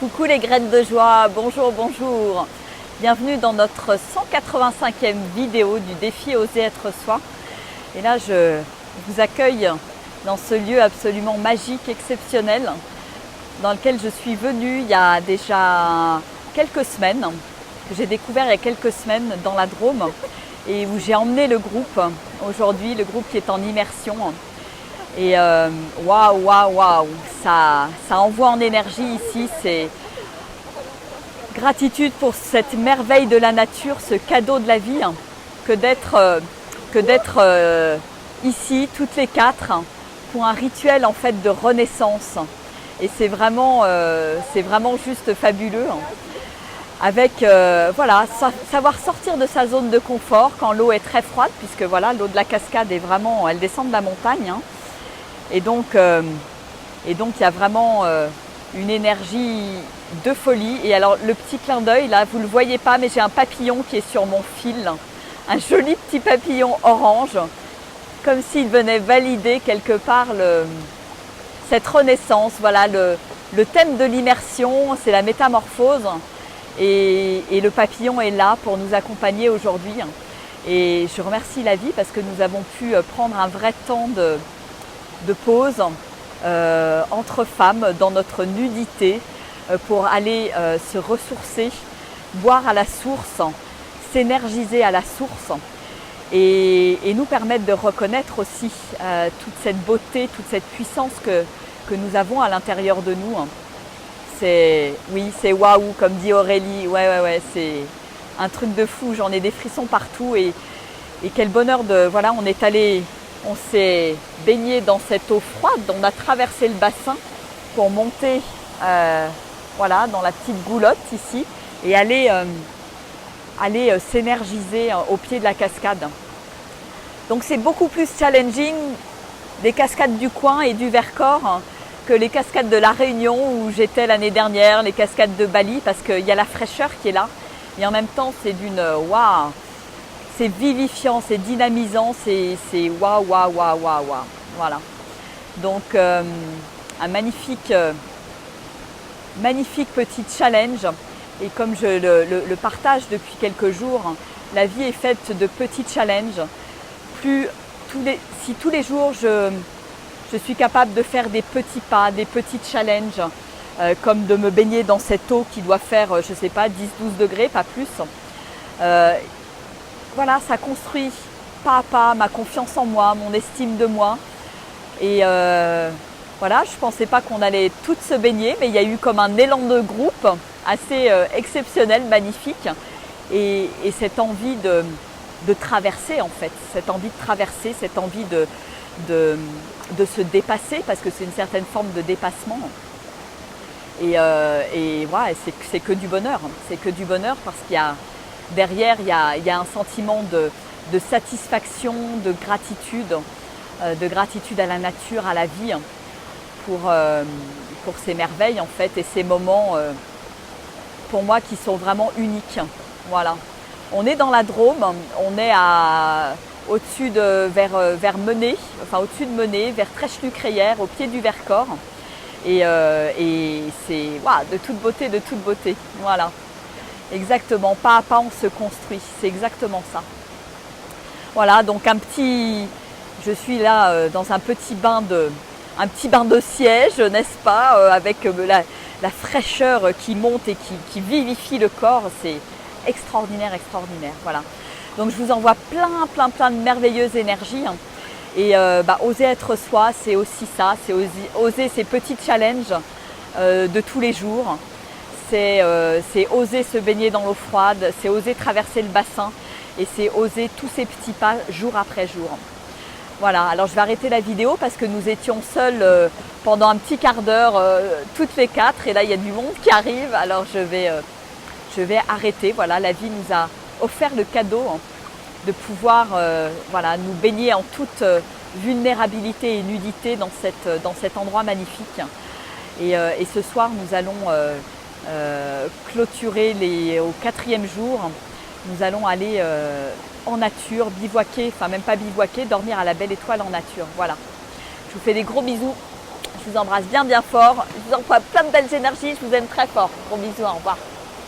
Coucou les graines de joie, bonjour, bonjour. Bienvenue dans notre 185e vidéo du défi Oser être soi. Et là, je vous accueille dans ce lieu absolument magique, exceptionnel, dans lequel je suis venue il y a déjà quelques semaines, que j'ai découvert il y a quelques semaines dans la Drôme, et où j'ai emmené le groupe aujourd'hui, le groupe qui est en immersion. Et waouh, ça envoie en énergie ici. C'est gratitude pour cette merveille de la nature, ce cadeau de la vie, que d'être ici toutes les quatre pour un rituel en fait de renaissance. Et c'est vraiment juste fabuleux. Avec voilà, savoir sortir de sa zone de confort quand l'eau est très froide, puisque voilà, l'eau de la cascade est vraiment, elle descend de la montagne. Et donc il y a vraiment une énergie de folie. Et alors le petit clin d'œil, là, vous ne le voyez pas, mais j'ai un papillon qui est sur mon fil. Un joli petit papillon orange, comme s'il venait valider quelque part cette renaissance. Voilà, le thème de l'immersion, c'est la métamorphose. Et le papillon est là pour nous accompagner aujourd'hui. Et je remercie la vie parce que nous avons pu prendre un vrai temps de pause entre femmes dans notre nudité pour aller se ressourcer, boire à la source, s'énergiser à la source et nous permettre de reconnaître aussi toute cette beauté, toute cette puissance que nous avons à l'intérieur de nous. C'est waouh, comme dit Aurélie, ouais, c'est un truc de fou, j'en ai des frissons partout et quel bonheur voilà, on s'est baigné dans cette eau froide, on a traversé le bassin pour monter voilà, dans la petite goulotte ici et aller s'énergiser au pied de la cascade. Donc c'est beaucoup plus challenging des cascades du coin et du Vercors que les cascades de la Réunion où j'étais l'année dernière, les cascades de Bali, parce qu'il y a la fraîcheur qui est là et en même temps c'est d'une waouh. C'est vivifiant, c'est dynamisant, c'est waouh. Voilà. Donc un magnifique petit challenge. Et comme je le partage depuis quelques jours, la vie est faite de petits challenges. Si tous les jours je suis capable de faire des petits pas, des petits challenges, comme de me baigner dans cette eau qui doit faire, je ne sais pas, 10-12 degrés, pas plus. Voilà, ça construit pas à pas ma confiance en moi, mon estime de moi. Et voilà, je ne pensais pas qu'on allait toutes se baigner, mais il y a eu comme un élan de groupe assez exceptionnel, magnifique. Et cette envie de traverser en fait, cette envie de traverser, cette envie de se dépasser, parce que c'est une certaine forme de dépassement. Et ouais, c'est que du bonheur. C'est que du bonheur parce qu'il y a derrière, il y a un sentiment de satisfaction, de gratitude à la nature, à la vie, pour ces merveilles en fait, et ces moments pour moi qui sont vraiment uniques. Voilà. On est dans la Drôme, on est au-dessus vers Menez, enfin au-dessus de Menez, vers Trèche-Lucrayère, au pied du Vercors. Et c'est waouh, de toute beauté. Voilà. Exactement, pas à pas on se construit, c'est exactement ça. Voilà, donc je suis là dans un petit bain de siège, n'est-ce pas, avec la fraîcheur qui monte et qui vivifie le corps, c'est extraordinaire, voilà. Donc je vous envoie plein de merveilleuses énergies. Et oser être soi, c'est aussi ça, c'est oser ces petits challenges de tous les jours. C'est oser se baigner dans l'eau froide, c'est oser traverser le bassin et c'est oser tous ces petits pas jour après jour. Voilà, alors je vais arrêter la vidéo parce que nous étions seuls pendant un petit quart d'heure, toutes les quatre, et là il y a du monde qui arrive, alors je vais arrêter. Voilà, la vie nous a offert le cadeau de pouvoir voilà, nous baigner en toute vulnérabilité et nudité dans cet endroit magnifique. Et ce soir nous allons clôturer au 4e jour, nous allons aller en nature, bivouaquer, enfin même pas bivouaquer, dormir à la belle étoile en nature. Voilà. Je vous fais des gros bisous. Je vous embrasse bien bien fort. Je vous envoie plein de belles énergies. Je vous aime très fort. Gros bisous, au revoir.